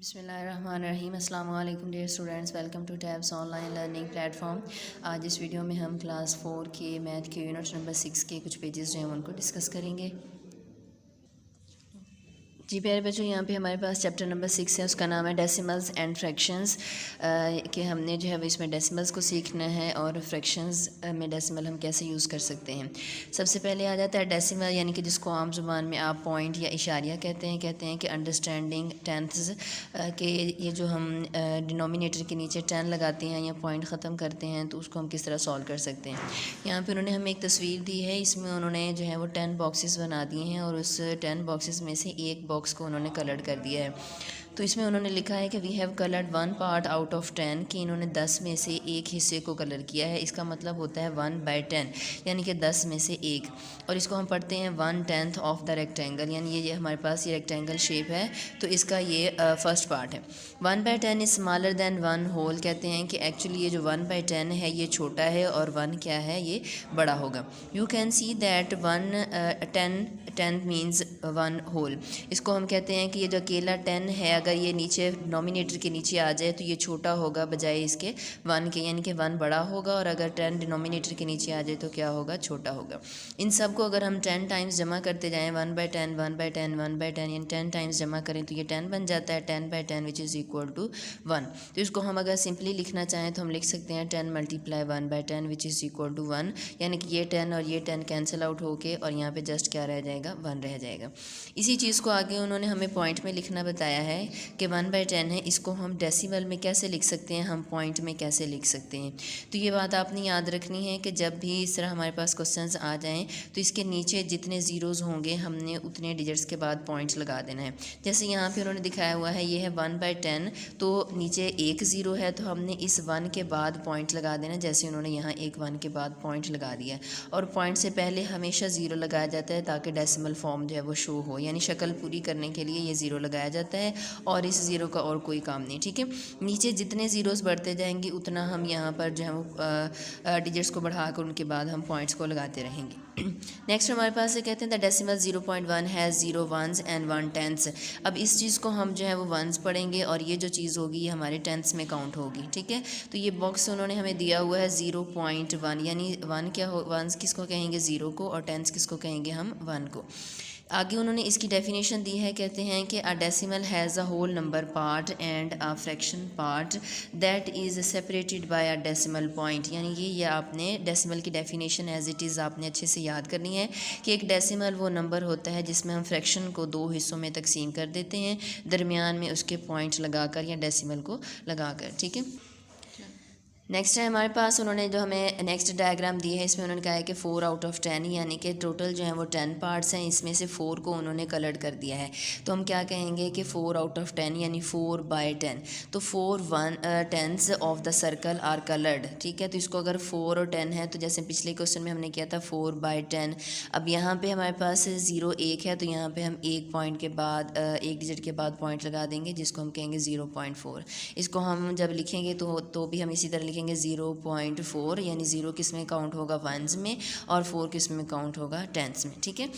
बिस्मिल्लाहिर्रहमानिर्रहीम अस्सलाम वालेकुम dear students, welcome to Tabs online learning platform. आज इस वीडियो में हम क्लास 4 के मैथ के यूनिट नंबर 6 के कुछ पेजेस जो हैं उनको डिस्कस करेंगे। जी प्यारे बच्चों, यहाँ पे हमारे पास चैप्टर नंबर 6 है, उसका नाम है डेसिमल्स एंड फ्रैक्शंस। कि हमने जो है वो इसमें डेसिमल्स को सीखना है और फ्रैक्शंस में डेसिमल हम कैसे यूज़ कर सकते हैं। सबसे पहले आ जाता है डेसिमल, यानी कि जिसको आम ज़ुबान में आप पॉइंट या इशारिया कहते हैं कि अंडरस्टैंडिंग टेंथ्स के ये जो हम डिनोमिनेटर के नीचे 10 लगाते हैं या पॉइंट ख़त्म करते हैं तो उसको हम किस तरह सॉल्व कर सकते हैं। यहाँ पे उन्होंने हमें एक तस्वीर दी है, इसमें उन्होंने जो है वो 10 बॉक्सेस बना दिए हैं और उस 10 बॉक्सेस में से एक बॉक्स को उन्होंने कलर कर दिया है। तो इसमें उन्होंने लिखा है कि we have coloured 1 part out of 10, कि इन्होंने 10 में से एक हिस्से को कलर किया है। इसका मतलब होता है 1/10, यानी कि 10 में से एक। और इसको हम पढ़ते हैं 1/10 ऑफ द रेक्टेंगल, यानी ये हमारे पास ये रेक्टेंगल शेप है तो इसका ये फर्स्ट पार्ट है। 1/10 इज स्मॉलर दैन 1 होल, कहते हैं कि एक्चुअली ये जो 1/10 है ये छोटा है और 1 क्या है, ये बड़ा होगा। You can see that 10 means 1 whole. इसको हम कहते हैं कि ये जो अकेला 10 है, अगर ये नीचे डिनोमिनेटर के नीचे आ जाए तो ये छोटा होगा बजाय इसके 1 के, यानी कि 1 बड़ा होगा, और अगर 10 डिनोमिनेटर के नीचे आ जाए तो क्या होगा, छोटा होगा। इन सब को अगर हम 10 टाइम्स जमा करते जाएँ, 1/10 1/10 1/10, यानी 10 टाइम्स जमा करें तो ये 10 बन जाता है, 10/10 विच इज़ इक्वल टू 1। तो इसको हम अगर सिंपली लिखना चाहें तो हम लिख सकते हैं 10 × 1/10 विच इज़ इक्वल टू 1, यानी कि ये 10 और ये 10 कैंसिल आउट होके और यहाँ पे जस्ट क्या रह जाएगा, 1 रह जाएगा। इसी चीज़ को आगे उन्होंने हमें पॉइंट में लिखना बताया है कि 1/10 है, इसको हम डेसिमल में कैसे लिख सकते हैं, हम पॉइंट में कैसे लिख सकते हैं। तो ये बात आपने याद रखनी है कि जब भी इस तरह हमारे पास क्वेश्चंस आ जाएं तो इसके नीचे जितने ज़ीरोज़ होंगे हमने उतने डिजिट्स के बाद पॉइंट्स लगा देना है। जैसे यहाँ पे उन्होंने दिखाया हुआ है, ये है 1/10, तो नीचे एक ज़ीरो है तो हमने इस 1 के बाद पॉइंट लगा देना, जैसे उन्होंने यहाँ एक 1 के बाद पॉइंट लगा दिया। और पॉइंट से पहले हमेशा ज़ीरो लगाया जाता है ताकि डेसिमल फॉर्म जो है वो शो हो, यानी शक्ल पूरी करने के लिए ये ज़ीरो लगाया जाता है और इस ज़ीरो का और कोई काम नहीं। ठीक है, नीचे जितने ज़ीरोज़ बढ़ते जाएंगे उतना हम यहाँ पर जो है वो डिजिट्स को बढ़ाकर उनके बाद हम पॉइंट्स को लगाते रहेंगे। नेक्स्ट हमारे पास ये कहते हैं the decimal 0.1 has 0 ones and 1 tenths. अब इस चीज़ को हम जो है वो वंस पढ़ेंगे और ये जो चीज़ होगी ये हमारे टेंथ्स में काउंट होगी। ठीक है, तो ये बॉक्स उन्होंने हमें दिया हुआ है 0.1, यानी 1 क्या हो, वंस किसको कहेंगे, 0 को, और टेंथ्स किसको कहेंगे, हम 1 को। आगे उन्होंने इसकी डेफिनेशन दी है, कहते हैं कि a decimal has a whole number part and a fraction part that is separated by a decimal point. यानी ये आपने डेसिमल की डेफिनेशन एज इट इज़ आपने अच्छे से याद करनी है कि एक डेसिमल वो नंबर होता है जिसमें हम फ्रैक्शन को 2 हिस्सों में तकसीम कर देते हैं, दरमियान में उसके पॉइंट लगाकर या डेसिमल को लगाकर। ठीक है, नेक्स्ट है हमारे पास, उन्होंने जो हमें नेक्स्ट डायग्राम दी है इसमें उन्होंने कहा है कि 4 आउट ऑफ 10, यानी कि टोटल जो है वो 10 पार्ट्स हैं, इसमें से 4 को उन्होंने कलर्ड कर दिया है। तो हम क्या कहेंगे कि 4 आउट ऑफ 10 यानी 4/10, तो 4 1/10 of the circle are coloured. ठीक है, तो इसको अगर 4 और 10 है तो जैसे पिछले क्वेश्चन में हमने किया था 4/10। अब यहाँ पे हमारे पास 0 1 है तो यहाँ पे हम एक पॉइंट के बाद एक डिजिट के बाद पॉइंट लगा देंगे जिसको हम कहेंगे 0.4। इसको हम जब लिखेंगे तो भी हम इसी तरह लिखेंगे 0.4, यानी 0 किस में काउंट होगा, वंस में, और 4 किस में काउंट होगा, टेंथ्स में। ठीक है,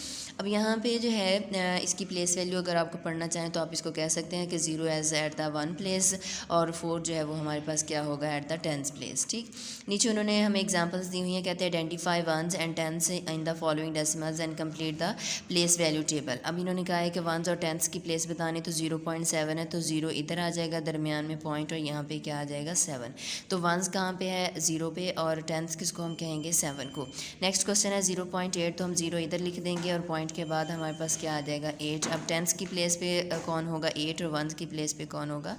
अब यहाँ पे जो है इसकी प्लेस वैल्यू अगर आपको पढ़ना चाहें तो आप इसको कह सकते हैं कि 0 एज एट द 1 प्लेस और 4 जो है वो हमारे पास क्या होगा, एट द 10th प्लेस। ठीक, नीचे उन्होंने हमें एग्जाम्पल्स दी हुई हैं, कहते हैं identify ones and tenths in the following decimals and complete the place value table. अब इन्होंने कहा है कि वंस और टेंथ्स की प्लेस बतानी, तो 0.7 है तो 0 इधर आ जाएगा दरमियान में पॉइंट, और यहाँ पे क्या आ जाएगा, 7। तो वंस कहाँ पे है, 0 पे, और टेंथ्स किसको हम कहेंगे, 7 को। नेक्स्ट क्वेश्चन है 0.8, तो हम 0 इधर लिख देंगे और पॉइंट के बाद हमारे पास क्या आ जाएगा, 8। अब टेंथ्स की प्लेस पे कौन होगा, 8, और वंस की प्लेस पे कौन होगा,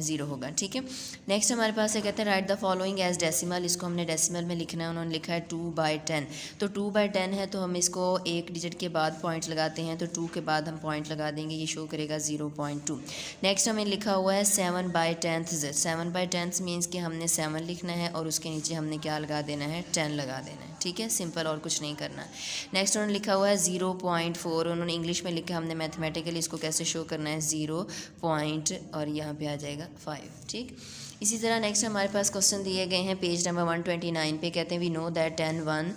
0 होगा। ठीक है, नेक्स्ट हमारे पास है, कहते हैं write the following as decimal. इसको हमने डेसिमल में लिखना है, उन्होंने लिखा है 2/10। तो 2/10 है तो हम इसको एक डिजिट के बाद पॉइंट लगाते हैं, तो 2 के बाद हम पॉइंट लगा देंगे, ये शो करेगा 0.2। नेक्स्ट हमें लिखा हुआ है 7/10। 7/10 मीन्स कि हमने 7 लिखना है और उसके नीचे हमने क्या लगा देना है, 10 लगा देना है। ठीक है, सिंपल, और कुछ नहीं करना। नेक्स्ट उन्होंने लिखा हुआ है 0.4, उन्होंने इंग्लिश में लिखा, हमने मैथमेटिकली इसको कैसे शो करना है, 0 पॉइंट और यहाँ पे आ जाएगा 5। ठीक, इसी तरह नेक्स्ट हमारे पास क्वेश्चन दिए गए हैं पेज नंबर 129 पे। कहते हैं we know that 10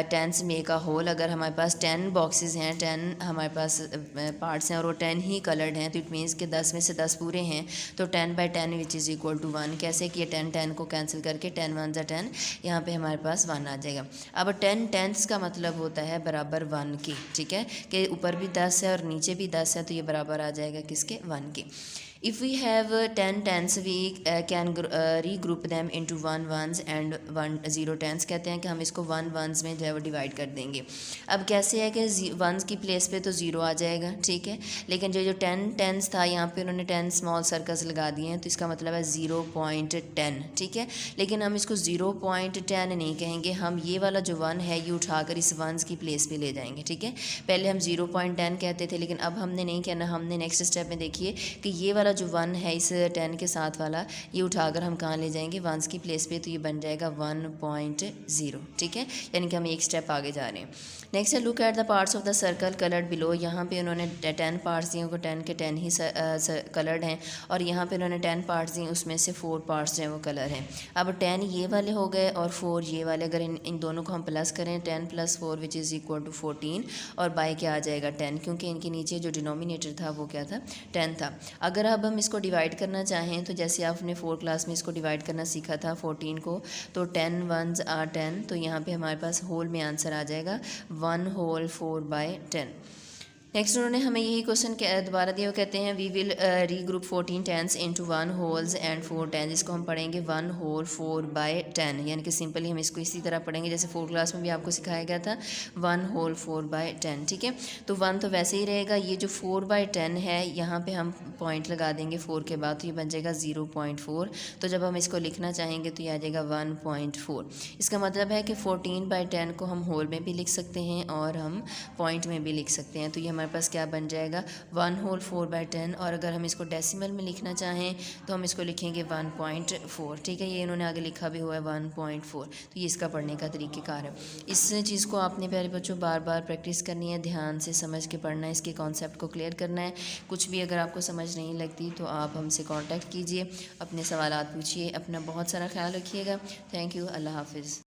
tens make a whole. अगर हमारे पास 10 बॉक्सेस हैं, 10 हमारे पास पार्ट्स हैं और वो 10 ही कलर्ड हैं, तो इट मीन्स कि 10 में से 10 पूरे हैं, तो 10/10 विच इज़ इक्वल टू 1। कैसे कि 10 को कैंसिल करके 10 1 ज़ा 10, यहाँ पे हमारे पास 1 आ जाएगा। अब 10 टेंथ्स का मतलब होता है बराबर 1 के, ठीक है, कि ऊपर भी 10 है और नीचे भी 10 है, तो ये बराबर आ जाएगा किसके, 1 के। If we have 10 tens, we can regroup them into 1 ones and 1 0 tens। कहते हैं कि हम इसको 1 ones में जो है वो डिवाइड कर देंगे। अब कैसे है कि 1s की प्लेस पे तो 0 आ जाएगा, ठीक है, लेकिन जो 10 tens था यहाँ पे उन्होंने 10 स्मॉल सर्कल्स लगा दिए हैं, तो इसका मतलब है 0.10, ठीक है। लेकिन हम इसको 0.10 नहीं कहेंगे, हम ये वाला जो 1 है ये उठाकर इस 1s की प्लेस पे ले जाएंगे, ठीक है। पहले हम 0.10 कहते थे, लेकिन अब हमने नहीं कहना, हमने नेक्स्ट स्टेप में देखिए कि ये वाला जो 1 है इस 10 के साथ वाला, ये उठाकर हम कहाँ ले जाएंगे, 1s की प्लेस पे, तो ये बन जाएगा 1.0, ठीक है, यानी कि हम एक स्टेप आगे जा रहे हैं। नेक्स्ट है look at the parts of the circle coloured below. यहाँ पे उन्होंने 10 पार्ट्स दिए, को 10 के 10 ही कलर्ड हैं, और यहाँ पे उन्होंने 10 पार्ट्स दिए, उसमें से 4 पार्ट्स जो हैं वो कलर हैं। अब 10 ये वाले हो गए और 4 ये वाले, अगर इन दोनों को हम प्लस करें, 10 + 4 विच इज़ इक्वल टू 14, और बाय क्या आ जाएगा 10, क्योंकि इनके नीचे जो डिनोमिनेटर था वो क्या था, 10 था। अगर अब हम इसको डिवाइड करना चाहें तो जैसे आपने 4 क्लास में इसको डिवाइड करना सीखा था 14 को, तो 10 1s are 10, तो यहाँ पे हमारे पास होल में आंसर आ जाएगा 1 होल 4/10। नेक्स्ट उन्होंने हमें यही क्वेश्चन दोबारा दिया, वो कहते हैं we will regroup 14 tens into 1 wholes and 4 tens. इसको हम पढ़ेंगे 1 होल 4/10, यानी कि सिंपली हम इसको इसी तरह पढ़ेंगे जैसे 4 क्लास में भी आपको सिखाया गया था, 1 होल 4/10, ठीक है। तो 1 तो वैसे ही रहेगा, ये जो 4/10 है यहाँ पे हम पॉइंट लगा देंगे 4 के बाद, तो ये बन जाएगा 0.4। तो जब हम इसको लिखना चाहेंगे तो ये आ जाएगा 1.4। इसका मतलब है कि 14/10 को हम होल में भी लिख सकते हैं और हम पॉइंट में भी लिख सकते हैं, तो ये हमारे पास क्या बन जाएगा 1 होल 4/10। और अगर हम इसको डेसिमल में लिखना चाहें तो हम इसको लिखेंगे 1.4, ठीक है। ये इन्होंने आगे लिखा भी हुआ है 1.4, तो ये इसका पढ़ने का तरीक़ेकार है। इस चीज़ को आपने प्यारे बच्चों बार बार प्रैक्टिस करनी है, ध्यान से समझ के पढ़ना है, इसके कॉन्सेप्ट को क्लियर करना है। कुछ भी अगर आपको समझ नहीं लगती तो आप हमसे कॉन्टैक्ट कीजिए, अपने सवालात पूछिए। अपना बहुत सारा ख्याल रखिएगा। थैंक यू, अल्लाह हाफिज़।